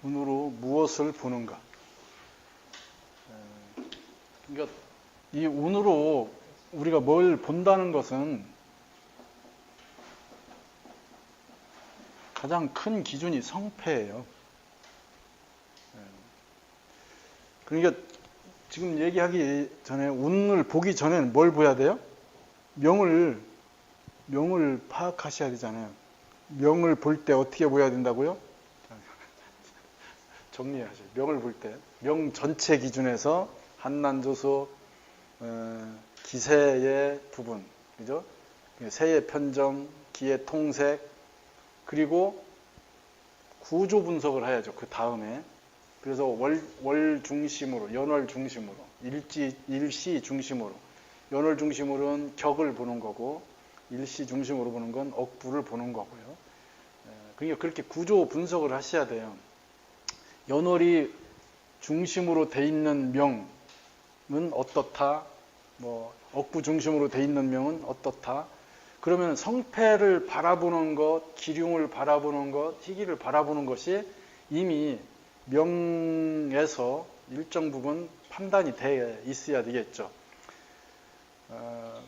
운으로 무엇을 보는가? 그러니까 이 운으로 우리가 뭘 본다는 것은 가장 큰 기준이 성패예요. 그러니까 지금 얘기하기 전에 운을 보기 전에는 뭘 봐야 돼요? 명을 파악하셔야 되잖아요. 명을 볼 때 어떻게 보야 된다고요? 정리하세요. 명을 볼 때. 명 전체 기준에서 한난조소, 기세의 부분, 그죠? 세의 편정, 기의 통색, 그리고 구조 분석을 해야죠. 그 다음에. 그래서 월 중심으로, 연월 중심으로, 일시 중심으로, 연월 중심으로는 격을 보는 거고, 일시 중심으로 보는 건 억부를 보는 거고요. 그러니까 그렇게 구조 분석을 하셔야 돼요. 연월이 중심으로 돼 있는 명은 어떻다, 억부 중심으로 돼 있는 명은 어떻다. 그러면 성패를 바라보는 것, 기륭을 바라보는 것, 희기를 바라보는 것이 이미 명에서 일정 부분 판단이 돼 있어야 되겠죠.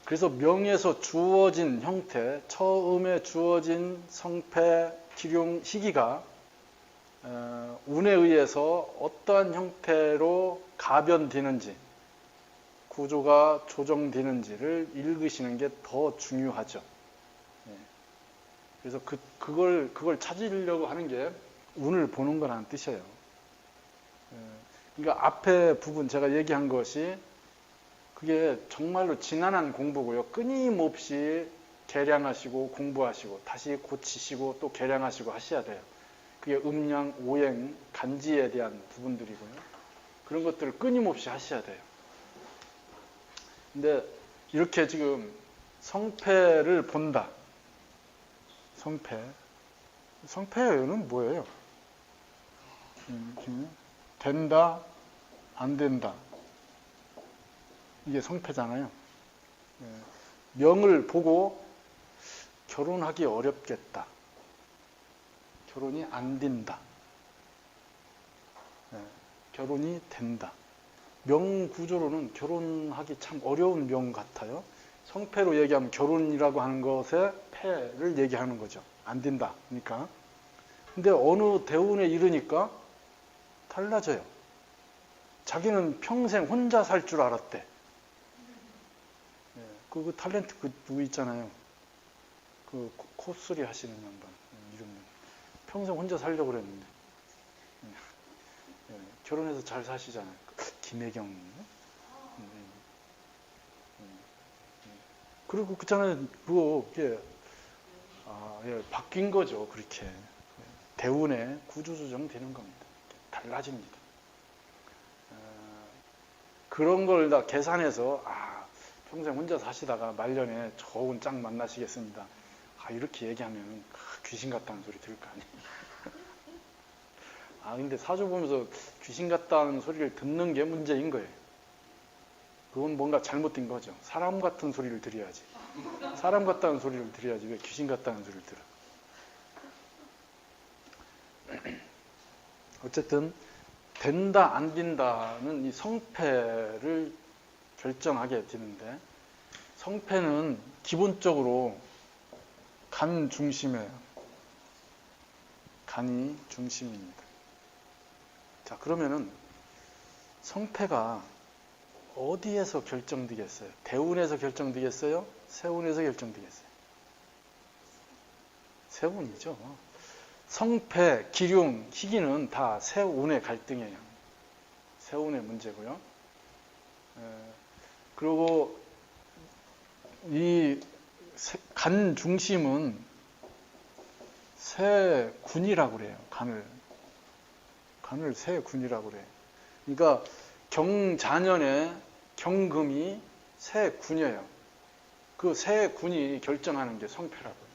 그래서 명에서 주어진 형태, 처음에 주어진 성패, 기륭, 희기가 운에 의해서 어떠한 형태로 가변되는지, 구조가 조정되는지를 읽으시는 게 더 중요하죠. 그래서 그걸 찾으려고 하는 게 운을 보는 거라는 뜻이에요. 그러니까 앞에 부분 제가 얘기한 것이 그게 정말로 지난한 공부고요. 끊임없이 개량하시고 공부하시고 다시 고치시고 또 개량하시고 하셔야 돼요. 그게 음양, 오행, 간지에 대한 부분들이고요. 그런 것들을 끊임없이 하셔야 돼요. 근데 이렇게 지금 성패를 본다. 성패는 뭐예요? 된다, 안 된다. 이게 성패잖아요. 명을 보고 결혼하기 어렵겠다. 결혼이 안 된다. 결혼이 된다. 명 구조로는 결혼하기 참 어려운 명 같아요. 성패로 얘기하면 결혼이라고 하는 것의 패를 얘기하는 거죠. 안 된다. 그러니까. 근데 어느 대운에 이르니까 달라져요. 자기는 평생 혼자 살 줄 알았대. 그 탤런트 누구 있잖아요. 그 콧소리 하시는 양반. 이름은. 평생 혼자 살려고 그랬는데. 결혼해서 잘 사시잖아요. 김혜경. 그리고 그잖아요. 그게 바뀐 거죠. 그렇게 대운에 구조조정 되는 겁니다. 달라집니다. 그런 걸 다 계산해서 평생 혼자 사시다가 말년에 좋은 짝 만나시겠습니다. 이렇게 얘기하면 귀신 같다는 소리 들을 거 아니에요. 근데 사주 보면서 귀신 같다는 소리를 듣는 게 문제인 거예요. 그건 뭔가 잘못된 거죠. 사람 같은 소리를 들어야지. 사람 같다는 소리를 들어야지. 왜 귀신 같다는 소리를 들어? 어쨌든 된다 안 된다는 이 성패를 결정하게 되는데, 성패는 기본적으로 간 중심이에요. 간이 중심입니다. 자, 그러면은 성패가 어디에서 결정되겠어요? 대운에서 결정되겠어요? 세운에서 결정되겠어요? 세운이죠. 성패, 기륭, 희기는 다 세운의 갈등이에요. 세운의 문제고요. 그리고 이 간 중심은 세군이라고 그래요. 간을 세군이라고 그래요. 그러니까 경자년에 경금이 세군이에요. 그 세군이 결정하는 게 성패라고요.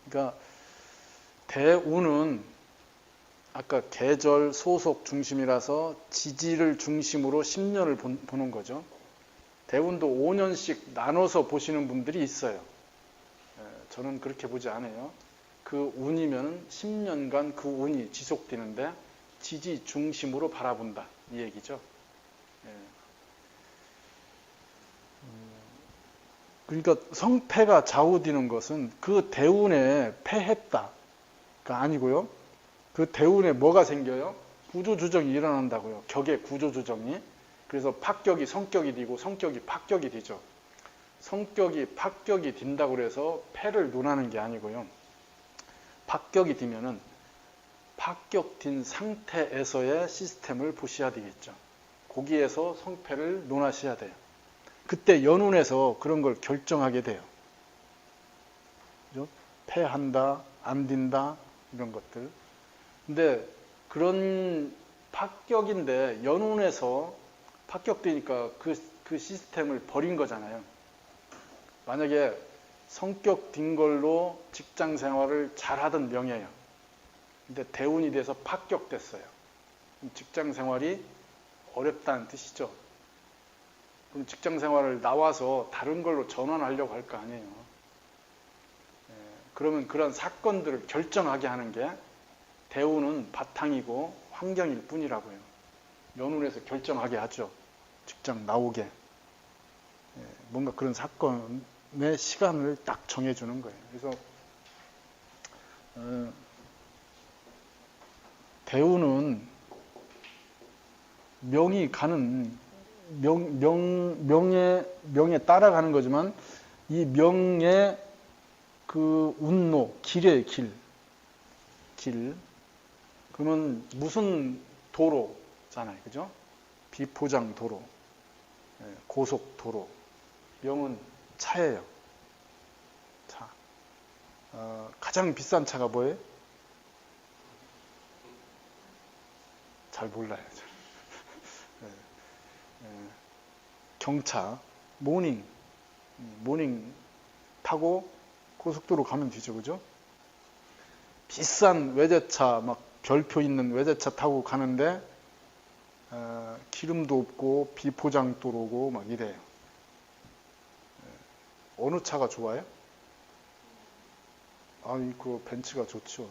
그러니까 대운은 아까 계절, 소속 중심이라서 지지를 중심으로 10년을 보는 거죠. 대운도 5년씩 나눠서 보시는 분들이 있어요. 저는 그렇게 보지 않아요. 그 운이면 10년간 그 운이 지속되는데 지지 중심으로 바라본다 이 얘기죠. 예. 그러니까 성패가 좌우되는 것은 그 대운에 패했다가 아니고요. 그 대운에 뭐가 생겨요? 구조조정이 일어난다고요. 격의 구조조정이. 그래서 파격이 성격이 되고 성격이 파격이 되죠. 성격이 파격이 된다고 해서 패를 논하는 게 아니고요. 파격이 되면은 파격된 상태에서의 시스템을 보셔야 되겠죠. 거기에서 성패를 논하셔야 돼요. 그때 연운에서 그런 걸 결정하게 돼요. 그죠? 패한다, 안 된다, 이런 것들. 근데 그런 파격인데 연운에서 파격되니까 그 시스템을 버린 거잖아요. 만약에 성격 된 걸로 직장 생활을 잘하던 명예예요. 근데 대운이 돼서 파격됐어요. 직장 생활이 어렵다는 뜻이죠. 그럼 직장 생활을 나와서 다른 걸로 전환하려고 할 거 아니에요. 그러면 그런 사건들을 결정하게 하는 게 대운은 바탕이고 환경일 뿐이라고요. 연운에서 결정하게 하죠. 직장 나오게. 뭔가 그런 사건의 시간을 딱 정해주는 거예요. 그래서 대운은 명이 가는 명에 따라가는 거지만 이 명의 그 운로, 길의 길. 그러면 무슨 도로잖아요. 그죠? 비포장 도로, 고속도로. 명은 차예요. 차. 가장 비싼 차가 뭐예요? 잘 몰라요. 경차, 모닝 타고 고속도로 가면 되죠. 그죠? 비싼 외제차, 막 별표 있는 외제차 타고 가는데 기름도 없고 비포장 도로고 막 이래요. 어느 차가 좋아요? 그 벤츠가 좋죠.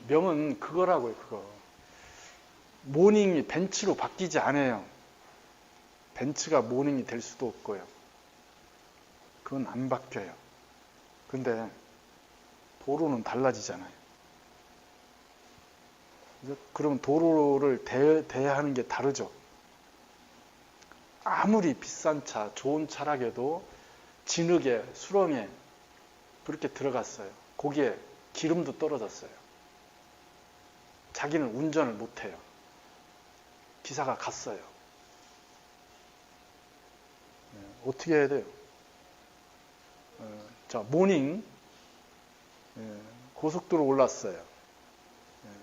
명은 그거라고요. 그거. 모닝이 벤츠로 바뀌지 않아요. 벤츠가 모닝이 될 수도 없고요. 그건 안 바뀌어요. 근데 도로는 달라지잖아요. 그러면 도로를 대하는 게 다르죠. 아무리 비싼 차, 좋은 차라해도 진흙에, 수렁에 그렇게 들어갔어요. 거기에 기름도 떨어졌어요. 자기는 운전을 못해요. 기사가 갔어요. 어떻게 해야 돼요? 자, 모닝 고속도로 올랐어요.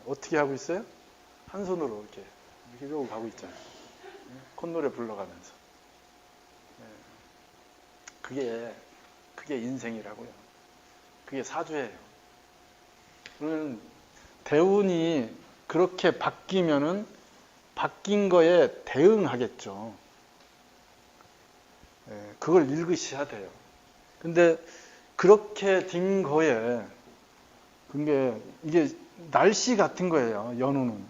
어떻게 하고 있어요? 한 손으로 이렇게 이러고 가고 있잖아요. 콧노래 불러가면서. 그게 인생이라고요. 그게 사주예요. 그러면 대운이 그렇게 바뀌면은 바뀐 거에 대응하겠죠. 그걸 읽으셔야 돼요. 근데 그렇게 된 거에 이게 날씨 같은 거예요. 연우는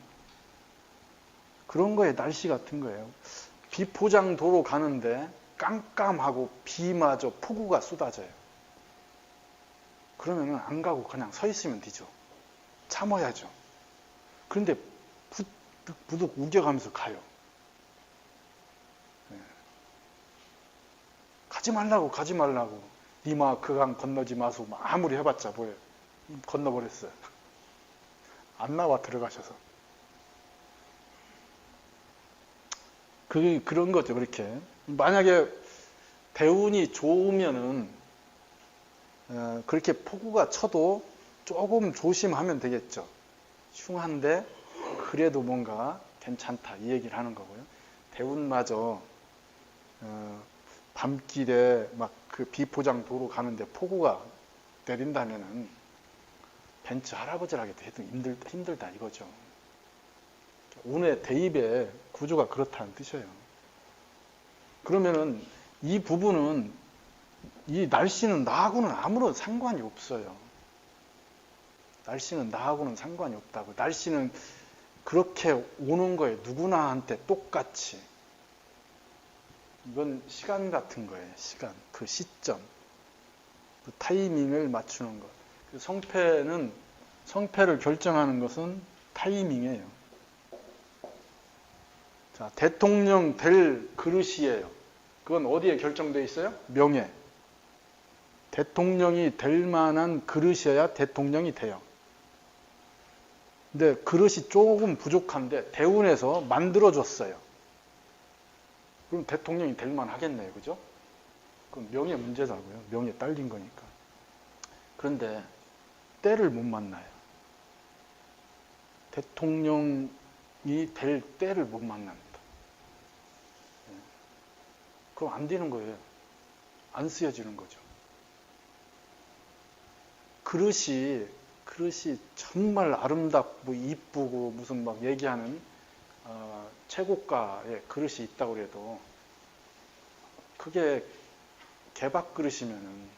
그런 거에 날씨 같은 거예요. 비포장 도로 가는데 깜깜하고 비마저 폭우가 쏟아져요. 그러면은 안 가고 그냥 서 있으면 되죠. 참아야죠. 그런데 부득 우겨가면서 가요. 가지 말라고. 니마 그 강 건너지 마소. 아무리 해봤자 뭐예요. 건너버렸어요. 안 나와 들어가셔서. 그런 거죠. 그렇게. 만약에 대운이 좋으면은 그렇게 폭우가 쳐도 조금 조심하면 되겠죠. 흉한데 그래도 뭔가 괜찮다 이 얘기를 하는 거고요. 대운마저 밤길에 막 그 비포장 도로 가는데 폭우가 내린다면은 벤츠 할아버지라기도 해도 힘들다 이거죠. 운의 대입의 구조가 그렇다는 뜻이에요. 그러면은 이 부분은 이 날씨는 나하고는 아무런 상관이 없어요. 날씨는 나하고는 상관이 없다고. 날씨는 그렇게 오는 거예요. 누구나한테 똑같이. 이건 시간 같은 거예요. 시간. 그 시점. 그 타이밍을 맞추는 것. 그 성패를 결정하는 것은 타이밍이에요. 자, 대통령 될 그릇이에요. 그건 어디에 결정되어 있어요? 명예. 대통령이 될 만한 그릇이어야 대통령이 돼요. 근데 그릇이 조금 부족한데 대운에서 만들어줬어요. 그럼 대통령이 될 만하겠네요. 그죠? 그건 명예 문제라고요. 명예 딸린 거니까. 그런데 때를 못 만나요. 대통령이 될 때를 못 만납니다. 그럼 안 되는 거예요. 안 쓰여지는 거죠. 그릇이 정말 아름답고 이쁘고 무슨 막 얘기하는 최고가의 그릇이 있다고 해도 그게 개밥 그릇이면은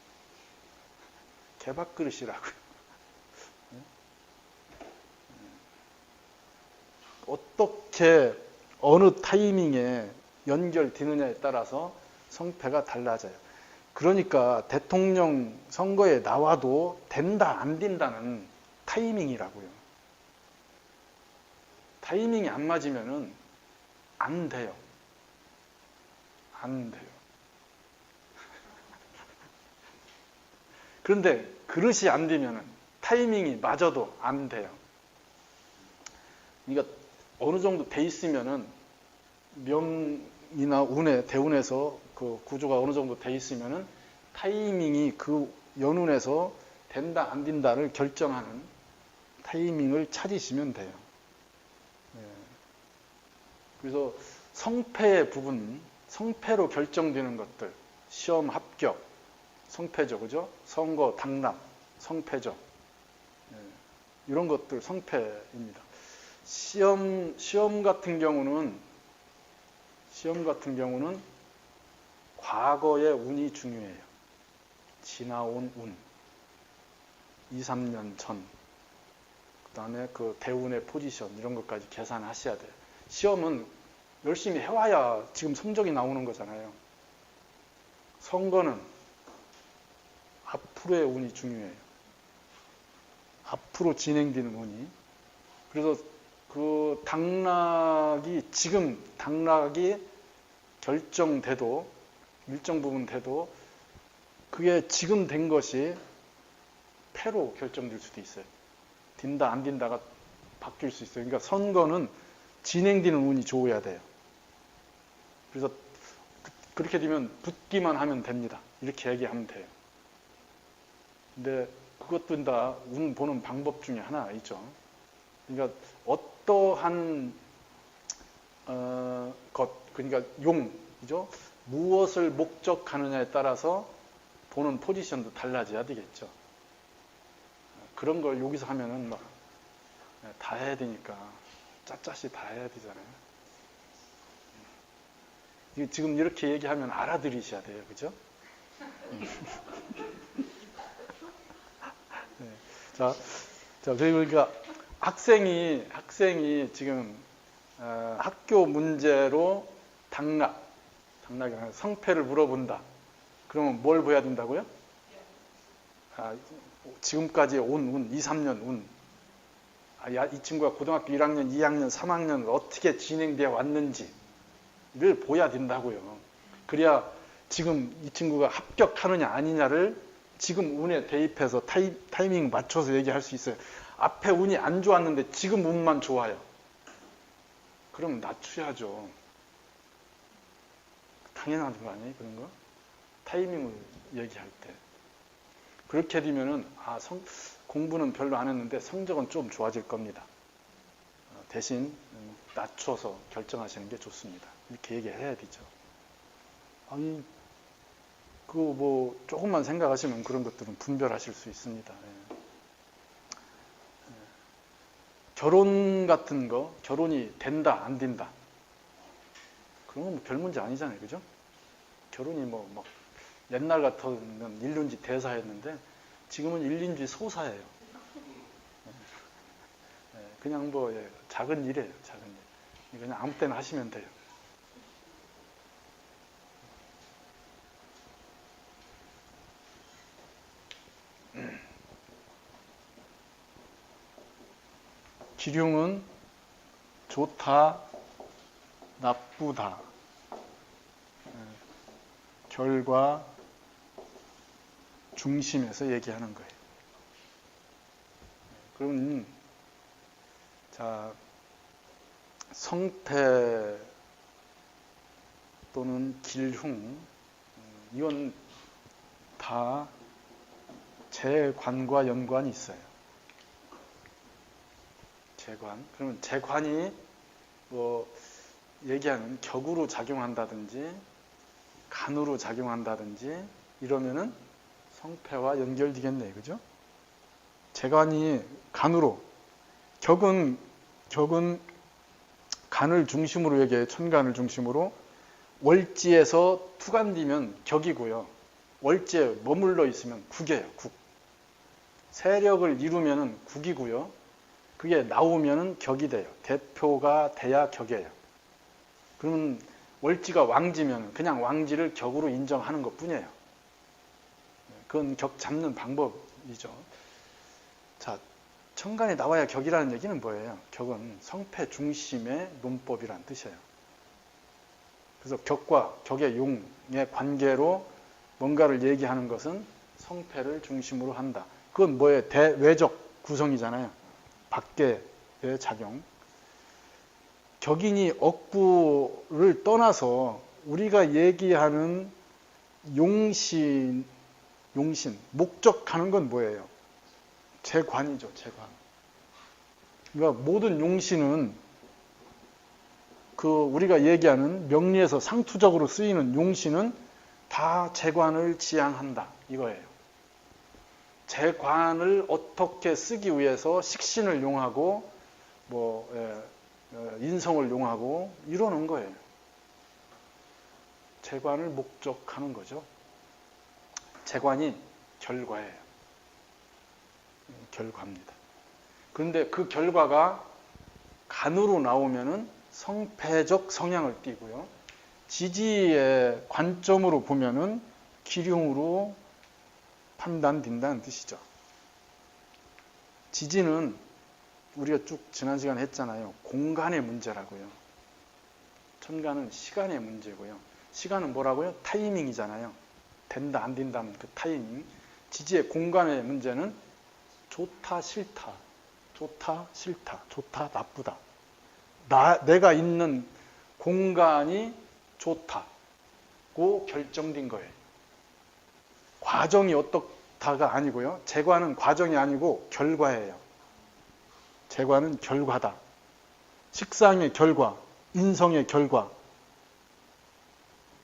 개밥 그릇이라고요. 어떻게 어느 타이밍에 연결되느냐에 따라서 성패가 달라져요. 그러니까 대통령 선거에 나와도 된다 안 된다는 타이밍이라고요. 타이밍이 안 맞으면은 안 돼요. 안 돼요. 그런데 그릇이 안 되면은 타이밍이 맞아도 안 돼요. 그러니까 어느 정도 돼 있으면은 명이나 운에 대운에서 그 구조가 어느 정도 돼 있으면은 타이밍이 그 연운에서 된다 안 된다를 결정하는 타이밍을 찾으시면 돼요. 그래서 성패의 부분, 성패로 결정되는 것들, 시험 합격, 성패죠, 그죠? 선거 당락, 성패죠. 이런 것들 성패입니다. 시험 같은 경우는 과거의 운이 중요해요. 지나온 운, 2, 3년 전, 그 다음에 그 대운의 포지션 이런 것까지 계산하셔야 돼요. 시험은 열심히 해와야 지금 성적이 나오는 거잖아요. 선거는 앞으로의 운이 중요해요. 앞으로 진행되는 운이. 그래서 그 지금 당락이 결정돼도, 일정 부분 돼도, 그게 지금 된 것이 패로 결정될 수도 있어요. 된다, 안 된다가 바뀔 수 있어요. 그러니까 선거는 진행되는 운이 좋아야 돼요. 그래서 그렇게 되면 붙기만 하면 됩니다. 이렇게 얘기하면 돼요. 근데 그것도 다 운 보는 방법 중에 하나 있죠. 그러니까 어떠한 그러니까 용이죠. 무엇을 목적하느냐에 따라서 보는 포지션도 달라져야 되겠죠. 그런 걸 여기서 하면은 막 다 해야 되니까 짜짜시 다 해야 되잖아요. 지금 이렇게 얘기하면 알아들으셔야 돼요, 그죠? 네. 자, 그러니까 학생이 지금 학교 문제로 당락이 성패를 물어본다. 그러면 뭘 보여야 된다고요? 지금까지 온 운, 2, 3년 운. 이 친구가 고등학교 1학년, 2학년, 3학년을 어떻게 진행되어 왔는지를 보여야 된다고요. 그래야 지금 이 친구가 합격하느냐 아니냐를 지금 운에 대입해서 타이밍 맞춰서 얘기할 수 있어요. 앞에 운이 안 좋았는데 지금 운만 좋아요. 그럼 낮춰야죠. 당연한 거 아니에요? 그런 거? 타이밍을 얘기할 때. 그렇게 되면은 공부는 별로 안 했는데 성적은 좀 좋아질 겁니다. 대신 낮춰서 결정하시는 게 좋습니다. 이렇게 얘기해야 되죠. 아니, 조금만 생각하시면 그런 것들은 분별하실 수 있습니다. 결혼 같은 거, 결혼이 된다, 안 된다. 그런 건 별 문제 아니잖아요. 그죠? 결혼이 옛날 같으면 일륜지 대사였는데 지금은 일륜지 소사예요. 그냥 뭐 작은 일이에요. 작은 일. 그냥 아무 때나 하시면 돼요. 기륭은 좋다, 나쁘다. 결과 중심에서 얘기하는 거예요. 그럼 자, 성패 또는 길흉, 이건 다 재관과 연관이 있어요. 재관. 그러면 재관이 뭐 얘기하는 격으로 작용한다든지 간으로 작용한다든지 이러면은 성패와 연결되겠네, 그죠? 재관이 간으로, 격은 간을 중심으로 얘기해요. 천간을 중심으로. 월지에서 투간되면 격이고요. 월지에 머물러 있으면 국이에요. 국. 세력을 이루면은 국이고요. 그게 나오면은 격이 돼요. 대표가 돼야 격이에요. 그러면 월지가 왕지면 그냥 왕지를 격으로 인정하는 것 뿐이에요. 그건 격 잡는 방법이죠. 자, 천간에 나와야 격이라는 얘기는 뭐예요? 격은 성패 중심의 논법이란 뜻이에요. 그래서 격과 격의 용의 관계로 뭔가를 얘기하는 것은 성패를 중심으로 한다. 그건 뭐예요? 대외적 구성이잖아요. 밖의 작용. 격인이 억부를 떠나서 우리가 얘기하는 용신, 목적하는 건 뭐예요? 재관이죠, 재관. 그러니까 모든 용신은 우리가 얘기하는 명리에서 상투적으로 쓰이는 용신은 다 재관을 지향한다, 이거예요. 재관을 어떻게 쓰기 위해서 식신을 용하고 인성을 용하고 이러는 거예요. 재관을 목적하는 거죠. 재관이 결과예요. 결과입니다. 그런데 그 결과가 간으로 나오면은 성패적 성향을 띠고요. 지지의 관점으로 보면은 기륭으로 판단된다는 뜻이죠. 지지는 우리가 쭉 지난 시간에 했잖아요. 공간의 문제라고요. 천간은 시간의 문제고요. 시간은 뭐라고요? 타이밍이잖아요. 된다 안 된다는 그 타이밍. 지지의 공간의 문제는 좋다 싫다, 좋다 싫다, 좋다 나쁘다. 내가 있는 공간이 좋다고 결정된 거예요. 과정이 어떻다가 아니고요. 재관은 과정이 아니고 결과예요. 재관은 결과다. 식상의 결과, 인성의 결과.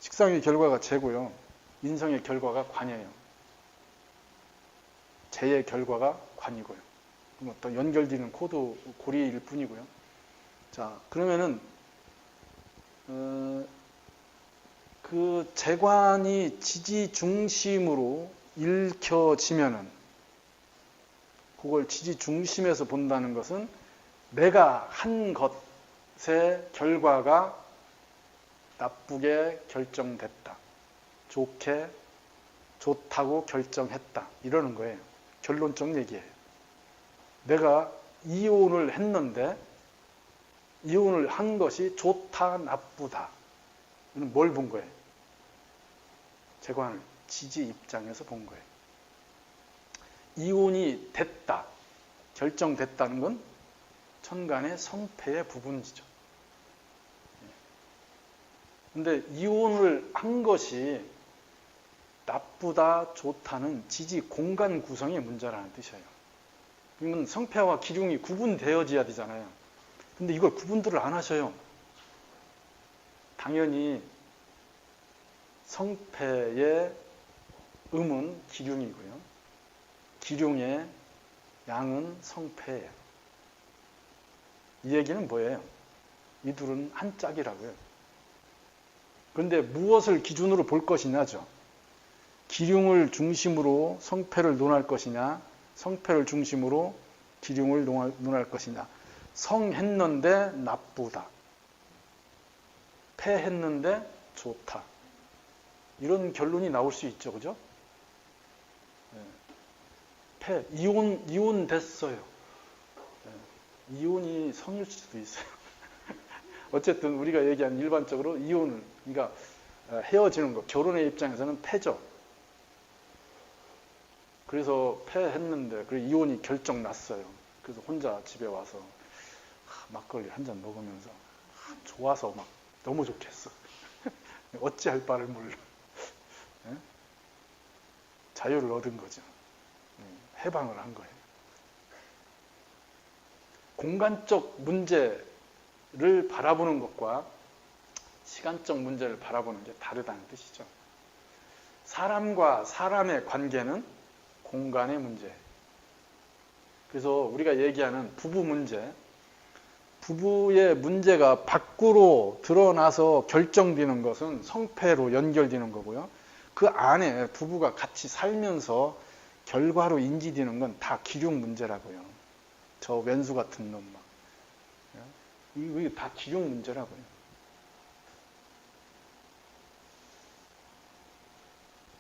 식상의 결과가 재고요. 인성의 결과가 관이에요. 재의 결과가 관이고요. 또 연결되는 코드 고리일 뿐이고요. 자, 그러면은 그 재관이 지지 중심으로 읽혀지면은 그걸 지지 중심에서 본다는 것은 내가 한 것의 결과가 나쁘게 결정됐다. 좋다고 결정했다. 이러는 거예요. 결론적 얘기예요. 내가 이혼을 했는데 이혼을 한 것이 좋다, 나쁘다. 이건 뭘 본 거예요? 재관을 지지 입장에서 본 거예요. 이혼이 됐다, 결정됐다는 건 천간의 성패의 부분이죠. 근데 이혼을 한 것이 나쁘다, 좋다는 지지 공간 구성의 문제라는 뜻이에요. 그러면 성패와 기륭이 구분되어져야 되잖아요. 근데 이걸 구분들을 안 하셔요. 당연히 성패의 음은 기륭이고요. 기륭의 양은 성패예요. 이 얘기는 뭐예요? 이 둘은 한 짝이라고요. 그런데 무엇을 기준으로 볼 것이냐죠. 기륭을 중심으로 성패를 논할 것이냐, 성패를 중심으로 기륭을 논할 것이냐. 성했는데 나쁘다. 패했는데 좋다. 이런 결론이 나올 수 있죠. 그죠? 이혼 됐어요. 이혼이 성일 수도 있어요. 어쨌든 우리가 얘기하는 일반적으로 이혼을, 그러니까 헤어지는 거, 결혼의 입장에서는 패죠. 그래서 패했는데, 그리고 이혼이 결정 났어요. 그래서 혼자 집에 와서 막걸리 한 잔 먹으면서 좋아서 막 너무 좋겠어. 어찌할 바를 몰라. 자유를 얻은 거죠. 해방을 한 거예요. 공간적 문제를 바라보는 것과 시간적 문제를 바라보는 게 다르다는 뜻이죠. 사람과 사람의 관계는 공간의 문제. 그래서 우리가 얘기하는 부부 문제, 부부의 문제가 밖으로 드러나서 결정되는 것은 성패로 연결되는 거고요. 그 안에 부부가 같이 살면서 결과로 인지되는 건 다 기륭 문제라고요. 저 왼수 같은 놈 막. 이게 다 기륭 문제라고요.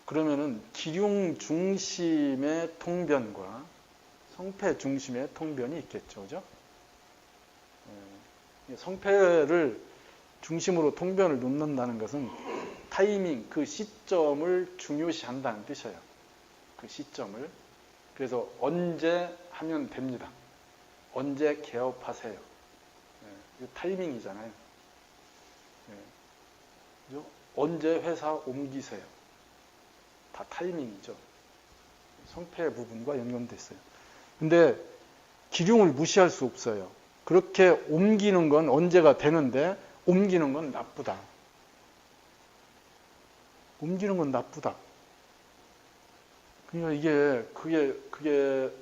그러면은 기륭 중심의 통변과 성패 중심의 통변이 있겠죠. 그죠? 성패를 중심으로 통변을 놓는다는 것은 타이밍, 그 시점을 중요시한다는 뜻이에요. 그 시점을. 그래서 언제 하면 됩니다. 언제 개업하세요. 이 타이밍이잖아요. 언제 회사 옮기세요. 다 타이밍이죠. 성패 부분과 연관돼 있어요. 근데 기륭을 무시할 수 없어요. 그렇게 옮기는 건 언제가 되는데 옮기는 건 나쁘다. 옮기는 건 나쁘다. 그러니까 그게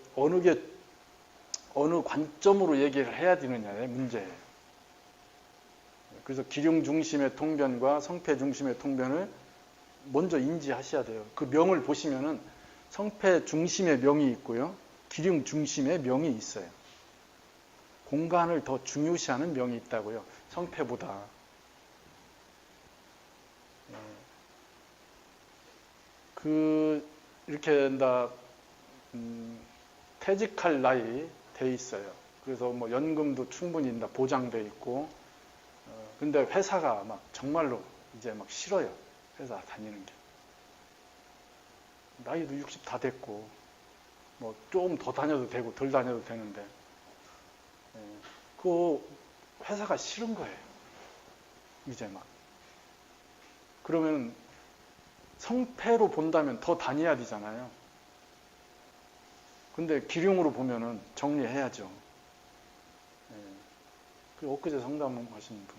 어느 관점으로 얘기를 해야 되느냐의 문제예요. 그래서 기륭 중심의 통변과 성패 중심의 통변을 먼저 인지하셔야 돼요. 그 명을 보시면은 성패 중심의 명이 있고요. 기륭 중심의 명이 있어요. 공간을 더 중요시하는 명이 있다고요. 성패보다. 이렇게 퇴직할 나이 돼 있어요. 그래서 뭐 연금도 충분히 보장돼 있고, 근데 회사가 막 정말로 이제 막 싫어요. 회사 다니는 게. 나이도 60 다 됐고, 뭐 좀 더 다녀도 되고 덜 다녀도 되는데, 그 회사가 싫은 거예요. 이제 막. 그러면 성패로 본다면 더 다녀야 되잖아요. 근데 기륭으로 보면은 정리해야죠. 엊그제 상담하시는 분,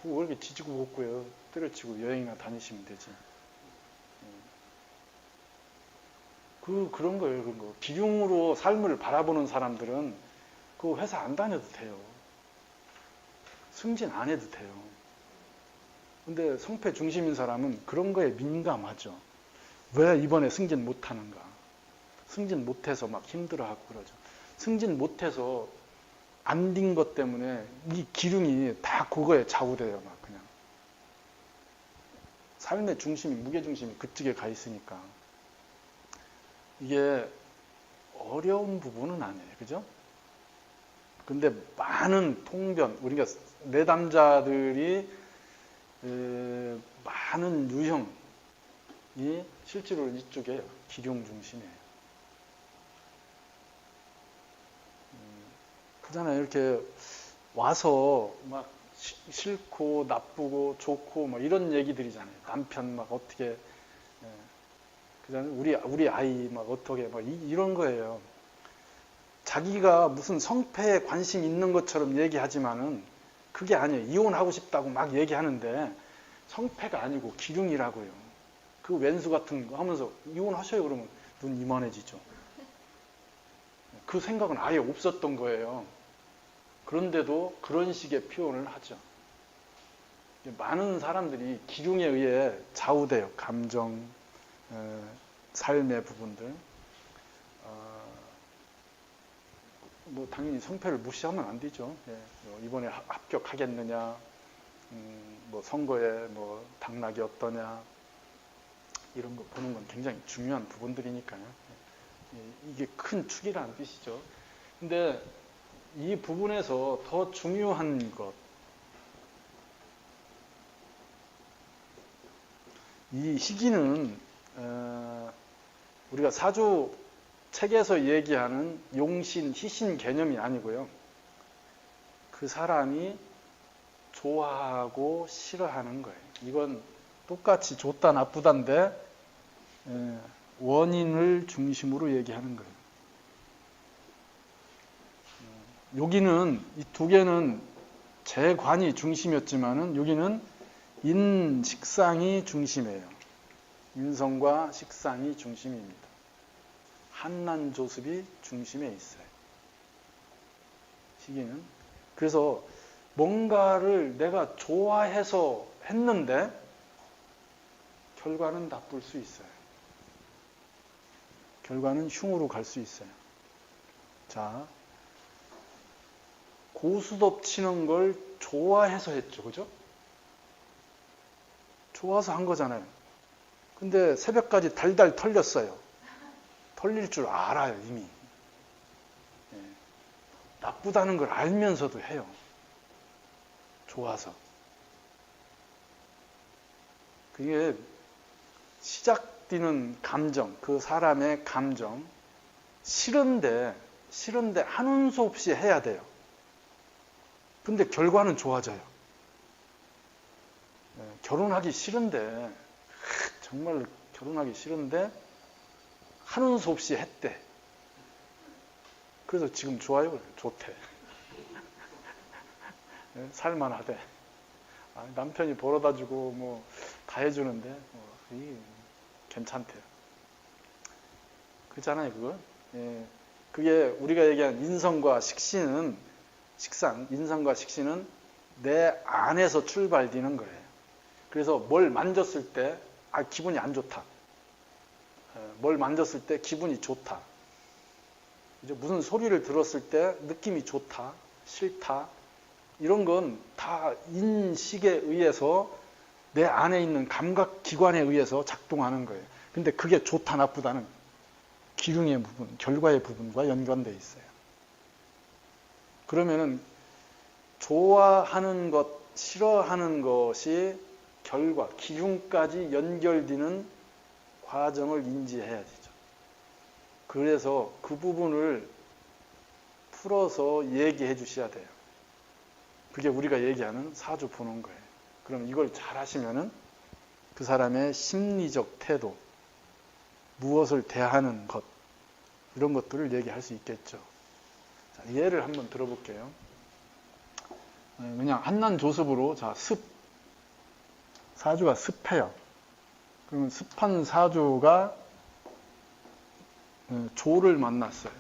왜 이렇게 지지고 볶고요. 때려치고 여행이나 다니시면 되지. 그런 거예요, 그런 거. 기륭으로 삶을 바라보는 사람들은 그 회사 안 다녀도 돼요. 승진 안 해도 돼요. 근데 성패 중심인 사람은 그런 거에 민감하죠. 왜 이번에 승진 못 하는가? 승진 못해서 막 힘들어하고 그러죠. 승진 못해서 안 된 것 때문에 이 기륭이 다 그거에 좌우돼요, 막 그냥. 삶의 중심이, 무게 중심이 그쪽에 가 있으니까. 이게 어려운 부분은 아니에요. 그죠? 근데 많은 통변, 우리가 내담자들이 많은 유형이 실제로 이쪽에 기륭 중심이에요. 그잖아요. 이렇게 와서 막 싫고 나쁘고 좋고 막 이런 얘기들이잖아요. 남편 막 어떻게, 그잖아요. 우리 아이 막 어떻게 막 이런 거예요. 자기가 무슨 성패에 관심 있는 것처럼 얘기하지만은 그게 아니에요. 이혼하고 싶다고 막 얘기하는데 성패가 아니고 기륭이라고요. 그 왼수 같은 거 하면서 이혼하셔요 그러면 눈 이만해지죠. 그 생각은 아예 없었던 거예요. 그런데도 그런 식의 표현을 하죠. 많은 사람들이 기륭에 의해 좌우돼요. 감정, 삶의 부분들. 뭐 당연히 성패를 무시하면 안 되죠. 이번에 합격하겠느냐, 뭐 선거에 뭐 당락이 어떠냐, 이런 거 보는 건 굉장히 중요한 부분들이니까요. 이게 큰 축이라는 뜻이죠. 근데 이 부분에서 더 중요한 것, 이 시기는 우리가 사주 책에서 얘기하는 용신, 희신 개념이 아니고요. 그 사람이 좋아하고 싫어하는 거예요. 이건 똑같이 좋다 나쁘다인데 원인을 중심으로 얘기하는 거예요. 여기는 이 두 개는 재관이 중심이었지만은 여기는 인식상이 중심이에요. 인성과 식상이 중심입니다. 한난조습이 중심에 있어요. 시기는. 그래서 뭔가를 내가 좋아해서 했는데 결과는 나쁠 수 있어요. 결과는 흉으로 갈 수 있어요. 자, 고스톱 치는 걸 좋아해서 했죠. 그죠? 좋아서 한 거잖아요. 근데 새벽까지 달달 털렸어요. 털릴 줄 알아요, 이미. 나쁘다는 걸 알면서도 해요. 좋아서. 그게 시작되는 감정, 그 사람의 감정, 싫은데 하는 수 없이 해야 돼요. 근데 결과는 좋아져요. 결혼하기 싫은데, 정말 결혼하기 싫은데, 하는 수 없이 했대. 그래서 지금 좋아요? 그래요. 좋대. 살만하대. 남편이 벌어다 주고 뭐 다 해주는데 괜찮대요. 그렇잖아요, 그거. 그게 우리가 얘기한 인성과 식신은 인성과 식신은 내 안에서 출발되는 거예요. 그래서 뭘 만졌을 때 기분이 안 좋다. 뭘 만졌을 때 기분이 좋다. 이제 무슨 소리를 들었을 때 느낌이 좋다, 싫다. 이런 건 다 인식에 의해서 내 안에 있는 감각기관에 의해서 작동하는 거예요. 근데 그게 좋다, 나쁘다는 기능의 부분, 결과의 부분과 연관되어 있어요. 그러면은 좋아하는 것, 싫어하는 것이 결과, 기준까지 연결되는 과정을 인지해야 되죠. 그래서 그 부분을 풀어서 얘기해 주셔야 돼요. 그게 우리가 얘기하는 사주 보는 거예요. 그럼 이걸 잘 하시면은 그 사람의 심리적 태도, 무엇을 대하는 것, 이런 것들을 얘기할 수 있겠죠. 자, 예를 한번 들어볼게요. 그냥 한난조습으로, 자, 사주가 습해요. 그러면 습한 사주가 조를 만났어요.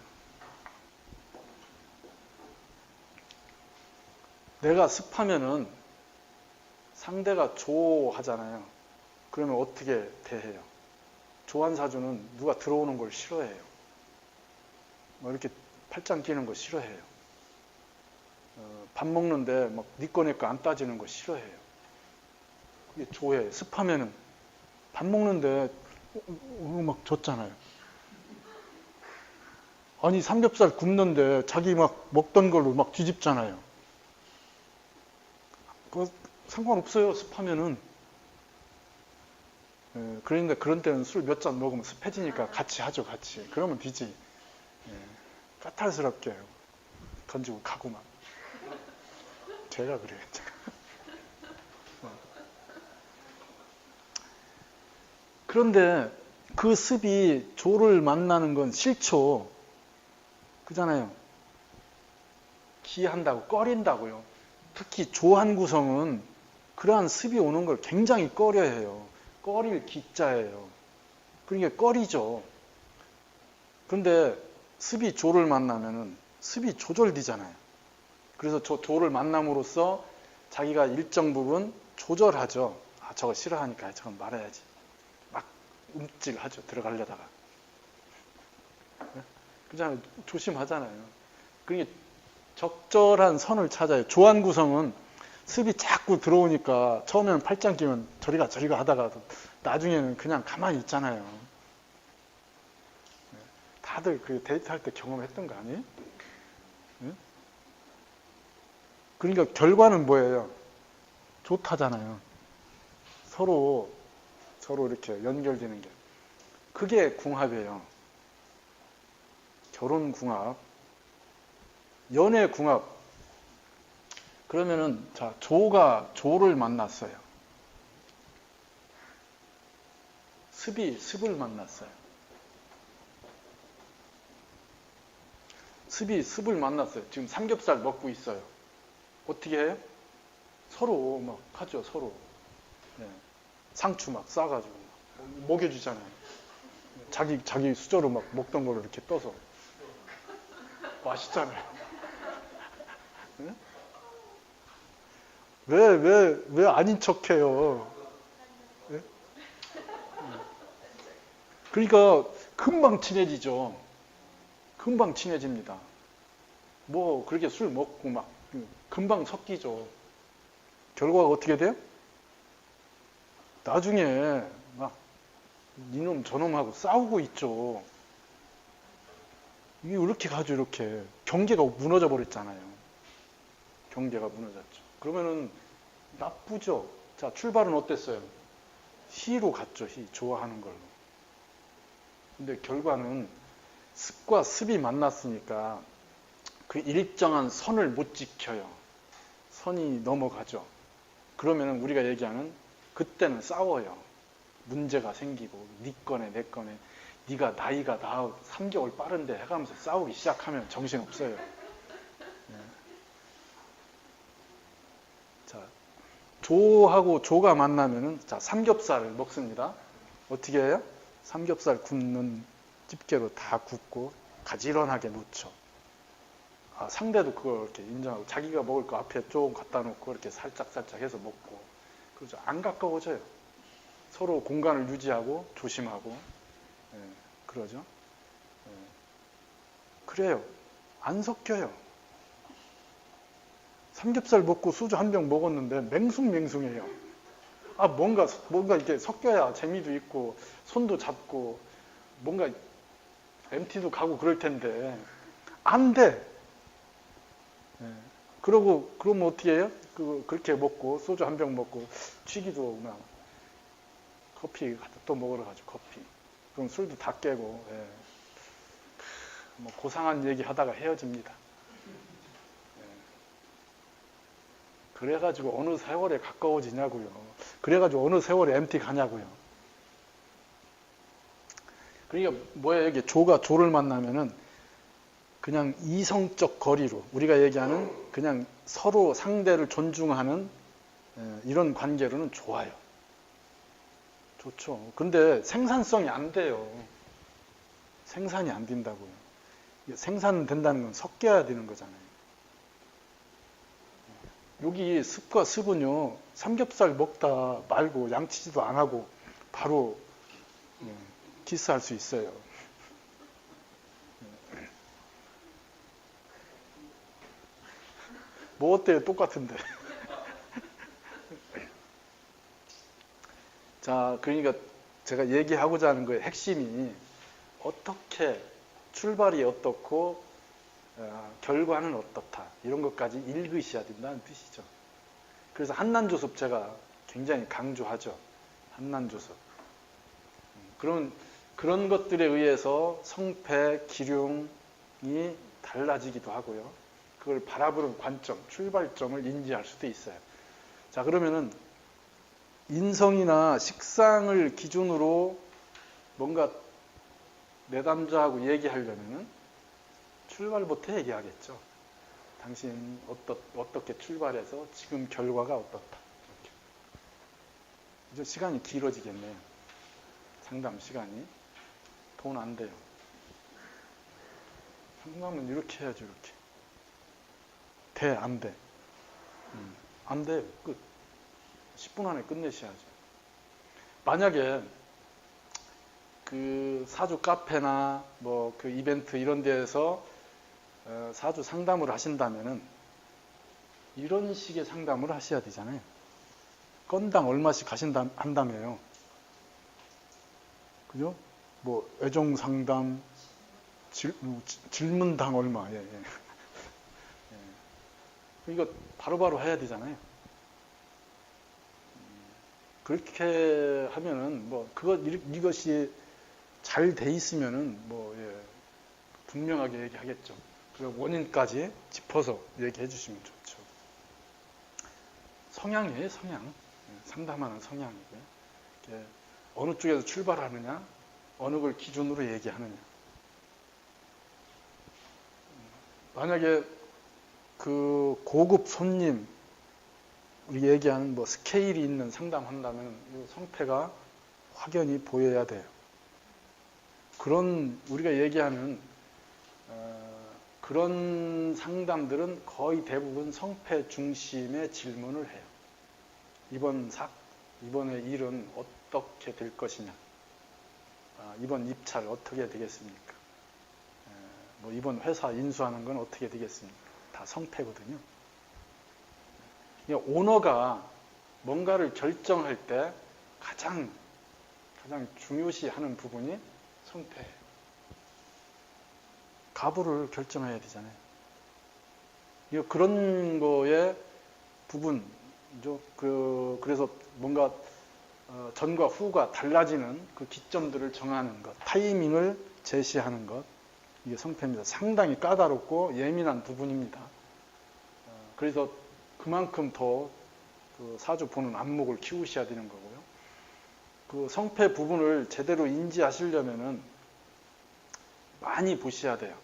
내가 습하면은 상대가 조하잖아요. 그러면 어떻게 대해요? 조한 사주는 누가 들어오는 걸 싫어해요. 뭐 이렇게 팔짱 끼는 거 싫어해요. 밥 먹는데 막 니 거 내 거 안 따지는 거 싫어해요. 그게 조예요. 습하면은 밥 먹는데 막 줬잖아요. 아니 삼겹살 굽는데 자기 막 먹던 걸로 막 뒤집잖아요. 그거 상관없어요. 습하면은. 그런데 그런 때는 술 몇 잔 먹으면 습해지니까 같이 하죠. 같이. 그러면 되지. 까탈스럽게 던지고 가고만. 제가 그래요. 제가. 그런데 그 습이 조를 만나는 건 싫죠. 그잖아요. 기한다고, 꺼린다고요. 특히 조한 구성은 그러한 습이 오는 걸 굉장히 꺼려해요. 꺼릴 기자예요. 그러니까 꺼리죠. 그런데 습이 조를 만나면은 습이 조절되잖아요. 그래서 조를 만남으로써 자기가 일정 부분 조절하죠. 저거 싫어하니까 저건 말해야지. 막 움찔하죠. 들어가려다가. 그냥 조심하잖아요. 그러니까 적절한 선을 찾아요. 조한 구성은 습이 자꾸 들어오니까 처음에는 팔짱 끼면 저리가 하다가 나중에는 그냥 가만히 있잖아요. 다들 그 데이트할 때 경험했던 거 아니에요? 그러니까 결과는 뭐예요? 좋다잖아요. 서로 이렇게 연결되는 게. 그게 궁합이에요. 결혼 궁합, 연애 궁합. 그러면은 자, 조가 조를 만났어요. 습이 습을 만났어요. 습이 습을 만났어요. 지금 삼겹살 먹고 있어요. 어떻게 해요? 서로 막 하죠. 서로. 네. 상추 막 싸가지고 먹여주잖아요. 자기 수저로 막 먹던 거를 이렇게 떠서 맛있잖아요. 네? 왜 아닌 척해요? 네? 그러니까 금방 친해지죠. 금방 친해집니다. 뭐 그렇게 술 먹고 막 금방 섞이죠. 결과가 어떻게 돼요? 나중에 막 이놈 저놈하고 싸우고 있죠. 이게 이렇게 가죠. 이렇게 경계가 무너져 버렸잖아요. 경계가 무너졌죠. 그러면은 나쁘죠. 자, 출발은 어땠어요? 희로 갔죠. 희. 좋아하는 걸로. 근데 결과는 습과 습이 만났으니까 그 일정한 선을 못 지켜요. 선이 넘어가죠. 그러면은 우리가 얘기하는 그때는 싸워요. 문제가 생기고 네 거네 내 거네. 네가 나이가 나 3개월 빠른데 해가면서 싸우기 시작하면 정신없어요. 네. 자, 조하고 조가 만나면은 자, 삼겹살을 먹습니다. 어떻게 해요? 삼겹살 굽는 집게로 다 굽고 가지런하게 놓죠. 아, 상대도 그걸 이렇게 인정하고 자기가 먹을 거 앞에 조금 갖다 놓고 이렇게 살짝 해서 먹고 그러죠. 안 가까워져요. 서로 공간을 유지하고 조심하고 그러죠. 그래요. 안 섞여요. 삼겹살 먹고 소주 한 병 먹었는데 맹숭맹숭해요. 아, 뭔가 이렇게 섞여야 재미도 있고 손도 잡고 뭔가 MT도 가고 그럴 텐데 안 돼. 그러면 어떻게 해요? 그렇게 먹고 소주 한 병 먹고 취기도 막 커피 또 먹으러 가죠. 커피. 그럼 술도 다 깨고 뭐 고상한 얘기 하다가 헤어집니다. 그래가지고 어느 세월에 가까워지냐고요. 그래가지고 어느 세월에 MT 가냐고요. 그러니까 뭐야 이게 조가 조를 만나면은 그냥 이성적 거리로 우리가 얘기하는 그냥 서로 상대를 존중하는 이런 관계로는 좋아요. 좋죠. 근데 생산성이 안 돼요. 생산이 안 된다고요. 생산된다는 건 섞여야 되는 거잖아요. 여기 습과 습은요, 삼겹살 먹다 말고 양치지도 안 하고 바로 키스할 수 있어요. 뭐 어때요? 똑같은데. 자, 그러니까 제가 얘기하고자 하는 거의 핵심이 어떻게 출발이 어떻고 결과는 어떻다 이런 것까지 읽으셔야 된다는 뜻이죠. 그래서 한난조섭 제가 굉장히 강조하죠. 한난조섭. 그런 것들에 의해서 성패, 기륭이 달라지기도 하고요. 그걸 바라보는 관점, 출발점을 인지할 수도 있어요. 자, 그러면은 인성이나 식상을 기준으로 뭔가 내담자하고 얘기하려면은 출발부터 얘기하겠죠. 당신 어떻게 출발해서 지금 결과가 어떻다. 이렇게. 이제 시간이 길어지겠네요. 상담 시간이. 돈 안 돼요. 상담은 이렇게 해야죠. 이렇게. 돼? 안 돼? 안 돼. 끝. 10분 안에 끝내셔야죠. 만약에 그 사주 카페나 뭐 그 이벤트 이런 데에서 사주 상담을 하신다면은 이런 식의 상담을 하셔야 되잖아요. 건당 얼마씩 한다며요. 그죠? 뭐 애정 상담, 질문당 얼마. 예, 예. 예. 이거 바로바로 해야 되잖아요. 그렇게 하면은 뭐 이것이 잘 돼 있으면은 뭐 예, 분명하게 얘기하겠죠. 그리고 원인까지 짚어서 얘기해 주시면 좋죠. 성향이에요, 성향. 예, 상담하는 성향이고요. 어느 쪽에서 출발하느냐, 어느 걸 기준으로 얘기하느냐. 만약에 그 고급 손님, 우리 얘기하는 뭐 스케일이 있는 상담한다면 이 성패가 확연히 보여야 돼요. 그런 우리가 얘기하는 그런 상담들은 거의 대부분 성패 중심의 질문을 해요. 이번에 일은 어떻게 될 것이냐? 이번 입찰 어떻게 되겠습니까? 뭐 이번 회사 인수하는 건 어떻게 되겠습니까? 다 성패거든요. 오너가 뭔가를 결정할 때 가장 중요시하는 부분이 성패예요. 가부를 결정해야 되잖아요. 그런 거에 부분이죠. 그래서 뭔가 전과 후가 달라지는 그 기점들을 정하는 것, 타이밍을 제시하는 것, 이게 성패입니다. 상당히 까다롭고 예민한 부분입니다. 그래서 그만큼 더 그 사주 보는 안목을 키우셔야 되는 거고요. 그 성패 부분을 제대로 인지하시려면은 많이 보셔야 돼요.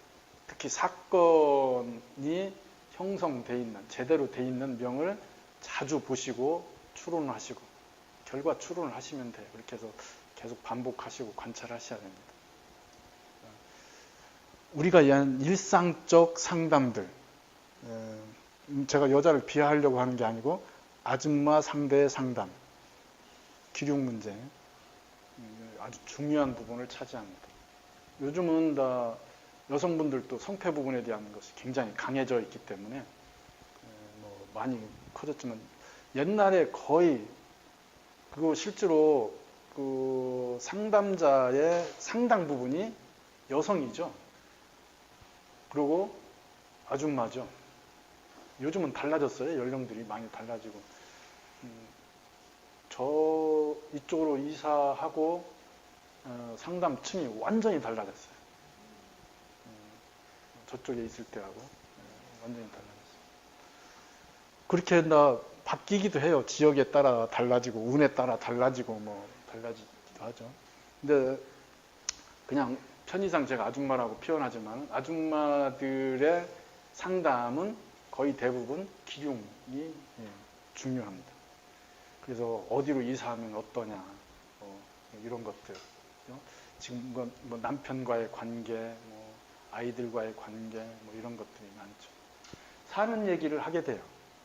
특히 사건이 형성돼 있는, 제대로 돼 있는 명을 자주 보시고 추론을 하시고 결과 추론을 하시면 돼요. 이렇게 해서 계속 반복하시고 관찰하셔야 됩니다. 우리가 이해하는 일상적 상담들, 제가 여자를 비하하려고 하는 게 아니고 아줌마 상대의 상담, 기륭 문제 아주 중요한 부분을 차지합니다. 요즘은 다 여성분들도 성패 부분에 대한 것이 굉장히 강해져 있기 때문에 뭐 많이 커졌지만 옛날에 거의 그리고 실제로 그 상담자의 상당 부분이 여성이죠. 그리고 아줌마죠. 요즘은 달라졌어요. 연령들이 많이 달라지고. 저 이쪽으로 이사하고 상담층이 완전히 달라졌어요. 저쪽에 있을 때하고 완전히 달라졌어요. 그렇게 바뀌기도 해요. 지역에 따라 달라지고 운에 따라 달라지고 뭐 달라지기도 하죠. 근데 그냥 편의상 제가 아줌마라고 표현하지만 아줌마들의 상담은 거의 대부분 기륭이 중요합니다. 그래서 어디로 이사하면 어떠냐 이런 것들 지금 뭐 남편과의 관계 뭐 아이들과의 관계 뭐 이런 것들이 많죠. 사는 얘기를 하게 돼요.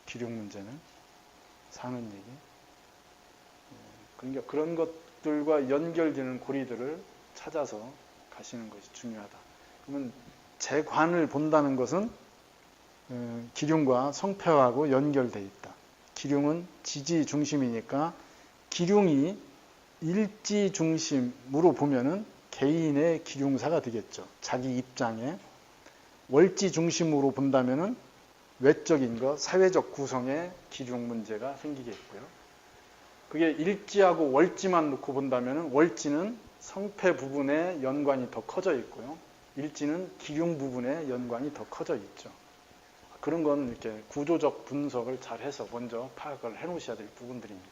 기륭 문제는 사는 얘기. 그러니까 그런 것들과 연결되는 고리들을 찾아서 가시는 것이 중요하다. 그러면 제 관을 본다는 것은 기륭과 성패하고 연결되어 있다. 기륭은 지지 중심이니까 기륭이 일지 중심으로 보면은 개인의 기륭사가 되겠죠. 자기 입장에. 월지 중심으로 본다면은 외적인 것, 사회적 구성의 기륭 문제가 생기겠고요. 그게 일지하고 월지만 놓고 본다면은 월지는 성패 부분에 연관이 더 커져 있고요. 일지는 기륭 부분에 연관이 더 커져 있죠. 그런 건 이렇게 구조적 분석을 잘 해서 먼저 파악을 해 놓으셔야 될 부분들입니다.